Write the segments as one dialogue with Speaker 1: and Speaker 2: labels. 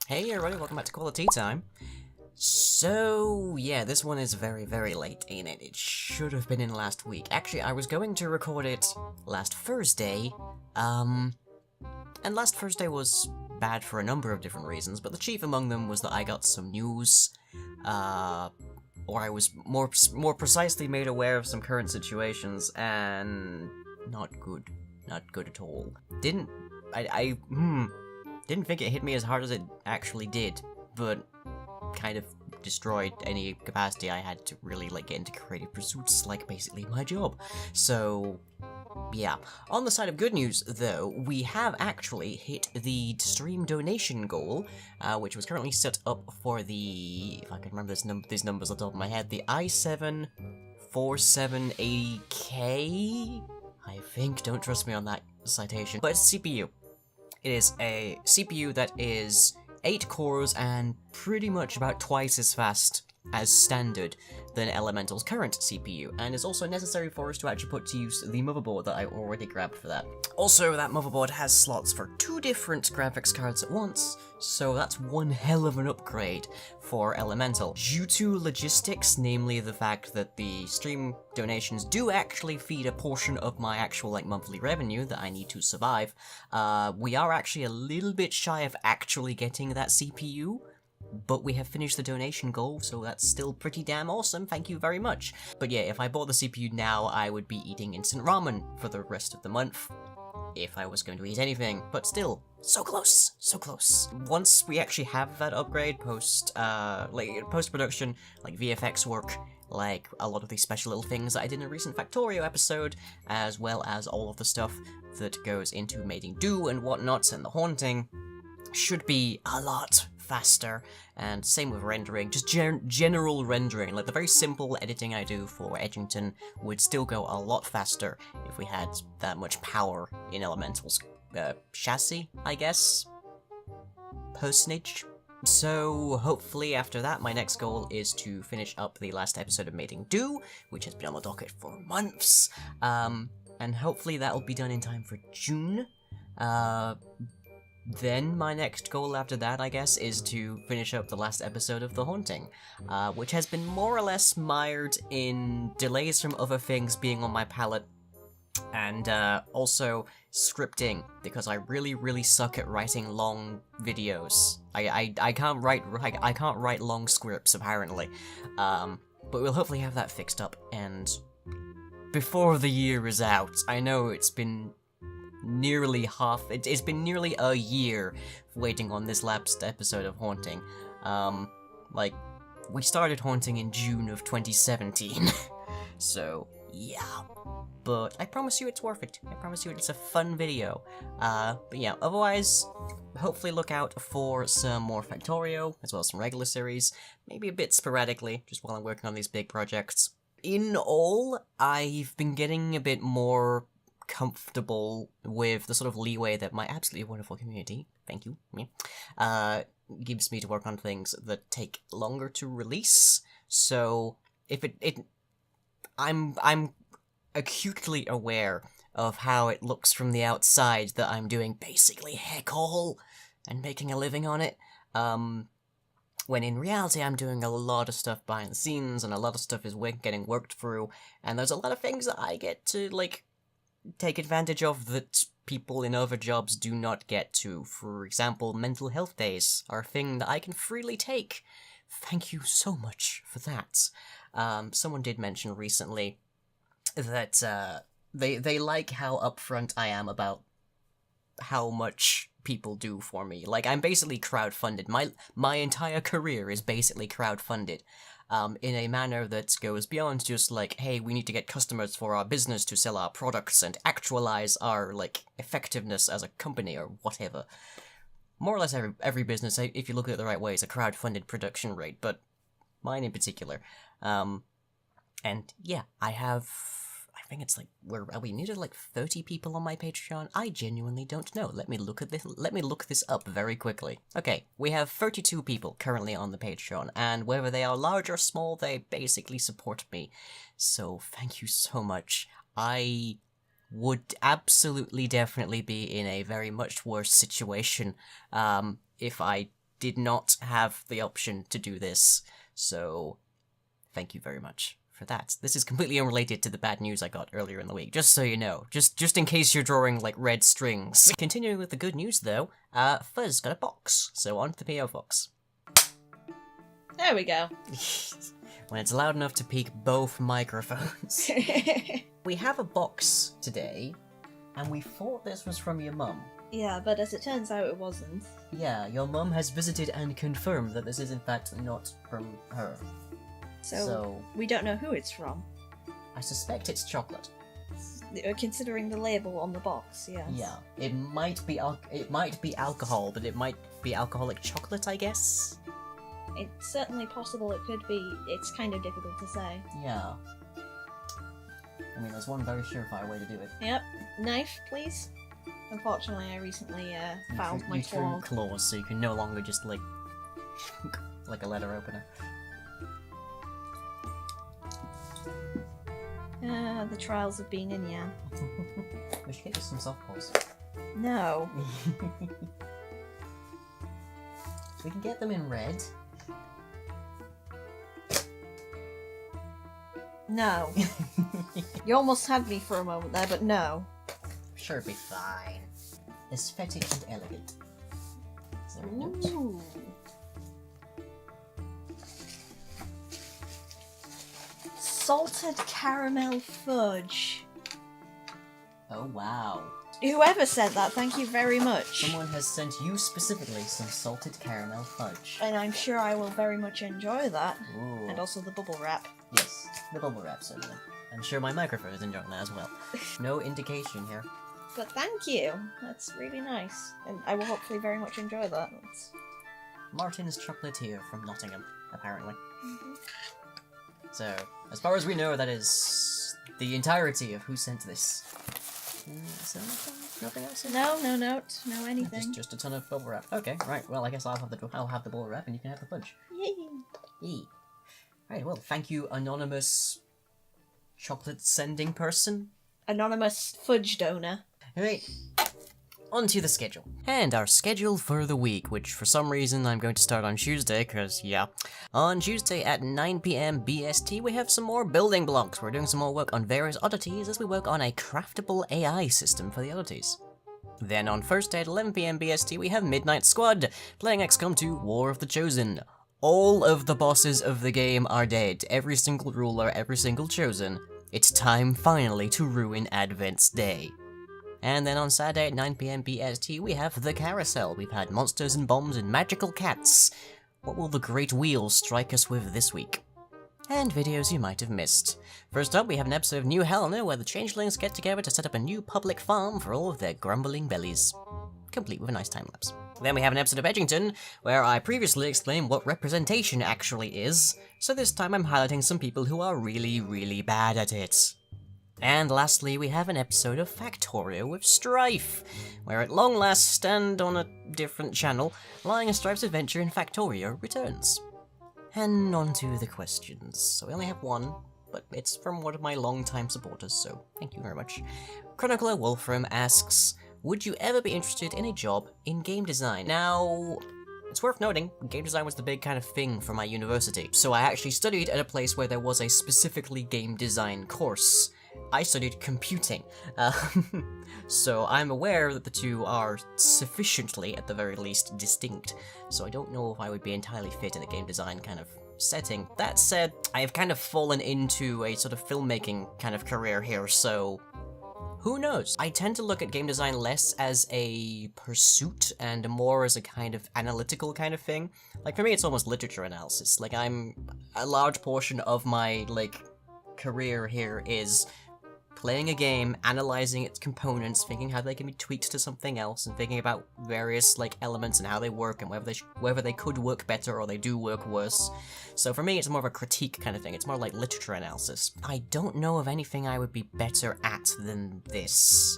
Speaker 1: Hey everybody, welcome back to Quali-Tea time. So, yeah, this one is very, very late in it. It should have been in last week. Actually, I was going to record it last Thursday, and last Thursday was bad for a number of different reasons, but the chief among them was that I got some news, or I was more precisely made aware of some current situations, and not good. Not good at all. Didn't think it hit me as hard as it actually did, but kind of destroyed any capacity I had to really get into creative pursuits, like basically my job. So, yeah. On the side of good news, though, we have actually hit the stream donation goal, which was currently set up for the, if I can remember these numbers off the top of my head, the i7 4780K? I think, don't trust me on that citation, but it's CPU. It is a CPU that is 8 cores and pretty much about twice as fast as standard than Elemental's current CPU, and is also necessary for us to actually put to use the motherboard that I already grabbed for that. Also, that motherboard has slots for 2 different graphics cards at once, so that's one hell of an upgrade for Elemental. Due to logistics, namely the fact that the stream donations do actually feed a portion of my actual monthly revenue that I need to survive, we are actually a little bit shy of actually getting that CPU, but we have finished the donation goal, so that's still pretty damn awesome, thank you very much. But yeah, if I bought the CPU now, I would be eating instant ramen for the rest of the month, if I was going to eat anything, but still, so close, so close. Once we actually have that upgrade post-production, like VFX work, like a lot of these special little things that I did in a recent Factorio episode, as well as all of the stuff that goes into making do and whatnot, and the haunting, should be a lot faster, and same with rendering, just general rendering, like the very simple editing I do for Edgington would still go a lot faster if we had that much power in Elemental's chassis, I guess? Personage? So, hopefully after that, my next goal is to finish up the last episode of Mating Do, which has been on the docket for months, and hopefully that'll be done in time for June. Then my next goal after that, I guess, is to finish up the last episode of The Haunting, which has been more or less mired in delays from other things being on my palette, and also scripting, because I really, really suck at writing long videos. I can't write long scripts, apparently. But we'll hopefully have that fixed up, and before the year is out. I know it's been it's been nearly a year waiting on this last episode of Haunting. We started Haunting in June of 2017. So, yeah. But I promise you it's worth it. I promise you it's a fun video. But yeah, otherwise, hopefully look out for some more Factorio, as well as some regular series, maybe a bit sporadically, just while I'm working on these big projects. In all, I've been getting a bit more comfortable with the sort of leeway that my absolutely wonderful community, thank you, gives me to work on things that take longer to release. So if I'm acutely aware of how it looks from the outside that I'm doing basically heck all and making a living on it, when in reality I'm doing a lot of stuff behind the scenes, and a lot of stuff is getting worked through, and there's a lot of things that I get to, take advantage of that people in other jobs do not get to. For example, mental health days are a thing that I can freely take. Thank you so much for that. Someone did mention recently that they like how upfront I am about how much people do for me. I'm basically crowdfunded. My entire career is basically crowdfunded. In a manner that goes beyond just hey, we need to get customers for our business to sell our products and actualize our, effectiveness as a company or whatever. More or less every business, if you look at it the right way, is a crowdfunded production rate, but mine in particular. And yeah, I think it's are we near 30 people on my Patreon? I genuinely don't know. Let me look this up very quickly. Okay, we have 32 people currently on the Patreon, and whether they are large or small, they basically support me. So thank you so much. I would absolutely definitely be in a very much worse situation if I did not have the option to do this, so thank you very much for that. This is completely unrelated to the bad news I got earlier in the week, just so you know. Just in case you're drawing, like, red strings. Continuing with the good news, though, Fuzz got a box, so on to the P.O. Box.
Speaker 2: There we go.
Speaker 1: When it's loud enough to peak both microphones. We have a box today, and we thought this was from your mum.
Speaker 2: Yeah, but as it turns out, it wasn't.
Speaker 1: Yeah, your mum has visited and confirmed that this is in fact not from her.
Speaker 2: So we don't know who it's from.
Speaker 1: I suspect it's chocolate.
Speaker 2: Considering the label on the box, yes.
Speaker 1: Yeah, it might be alcohol, but it might be alcoholic chocolate, I guess.
Speaker 2: It's certainly possible it could be. It's kind of difficult to say.
Speaker 1: Yeah. I mean, there's one very surefire way to do it.
Speaker 2: Yep. Knife, please. Unfortunately, I recently fouled my claw.
Speaker 1: Claws, so you can no longer just like a letter opener.
Speaker 2: The trials of being in Yan.
Speaker 1: We should get you some softballs.
Speaker 2: No.
Speaker 1: We can get them in red.
Speaker 2: No. You almost had me for a moment there, but no.
Speaker 1: Sure, it'll be fine. Aesthetic and elegant. Is there a note?
Speaker 2: Ooh. Salted caramel fudge.
Speaker 1: Oh wow.
Speaker 2: Whoever sent that, thank you very much.
Speaker 1: Someone has sent you specifically some salted caramel fudge.
Speaker 2: And I'm sure I will very much enjoy that.
Speaker 1: Ooh.
Speaker 2: And also the bubble wrap.
Speaker 1: Yes, the bubble wrap certainly. I'm sure my microphone is enjoying that as well. No indication here.
Speaker 2: But thank you. That's really nice. And I will hopefully very much enjoy that.
Speaker 1: Martin's Chocolatier from Nottingham, apparently. So, as far as we know, that is the entirety of who sent this. Is there nothing else?
Speaker 2: No, no note, no anything.
Speaker 1: Just a ton of bubble wrap. Okay, right. Well, I guess I'll have the bubble wrap, and you can have the fudge.
Speaker 2: Yay!
Speaker 1: Yay! Right. Well, thank you, anonymous chocolate sending person.
Speaker 2: Anonymous fudge donor.
Speaker 1: Right. On to the schedule. And our schedule for the week, which for some reason I'm going to start on Tuesday, because, yeah. On Tuesday at 9 PM BST, we have some more building blocks. We're doing some more work on various oddities as we work on a craftable AI system for the oddities. Then on Thursday at 11 PM BST, we have Midnight Squad, playing XCOM 2 War of the Chosen. All of the bosses of the game are dead. Every single ruler, every single chosen. It's time, finally, to ruin Advent's Day. And then on Saturday at 9 PM BST, we have The Carousel. We've had monsters and bombs and magical cats. What will the Great Wheel strike us with this week? And videos you might have missed. First up, we have an episode of New Helena, where the changelings get together to set up a new public farm for all of their grumbling bellies. Complete with a nice time-lapse. Then we have an episode of Edgington, where I previously explained what representation actually is, so this time I'm highlighting some people who are really, really bad at it. And lastly, we have an episode of Factorio with Strife, where at long last, and on a different channel, Lying and Strife's adventure in Factorio returns. And on to the questions. So we only have one, but it's from one of my long-time supporters, so thank you very much. Chronicler Wolfram asks, would you ever be interested in a job in game design? Now, it's worth noting, game design was the big kind of thing for my university, so I actually studied at a place where there was a specifically game design course. I studied computing, so I'm aware that the two are sufficiently, at the very least, distinct, so I don't know if I would be entirely fit in a game design kind of setting. That said, I have kind of fallen into a sort of filmmaking kind of career here, so who knows? I tend to look at game design less as a pursuit and more as a kind of analytical kind of thing. Like, for me, it's almost literature analysis. Like, a large portion of my, career here is playing a game, analyzing its components, thinking how they can be tweaked to something else, and thinking about various, elements and how they work, and whether they could work better or they do work worse. So for me, it's more of a critique kind of thing. It's more like literature analysis. I don't know of anything I would be better at than this.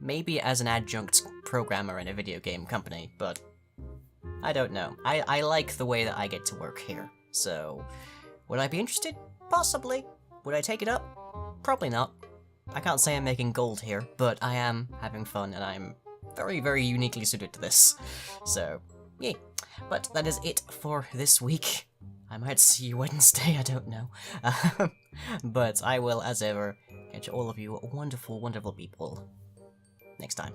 Speaker 1: Maybe as an adjunct programmer in a video game company, but I don't know. I like the way that I get to work here, so would I be interested? Possibly. Would I take it up? Probably not. I can't say I'm making gold here, but I am having fun, and I'm very, very uniquely suited to this. So, Yay. But that is it for this week. I might see you Wednesday, I don't know. But I will, as ever, catch all of you wonderful, wonderful people next time.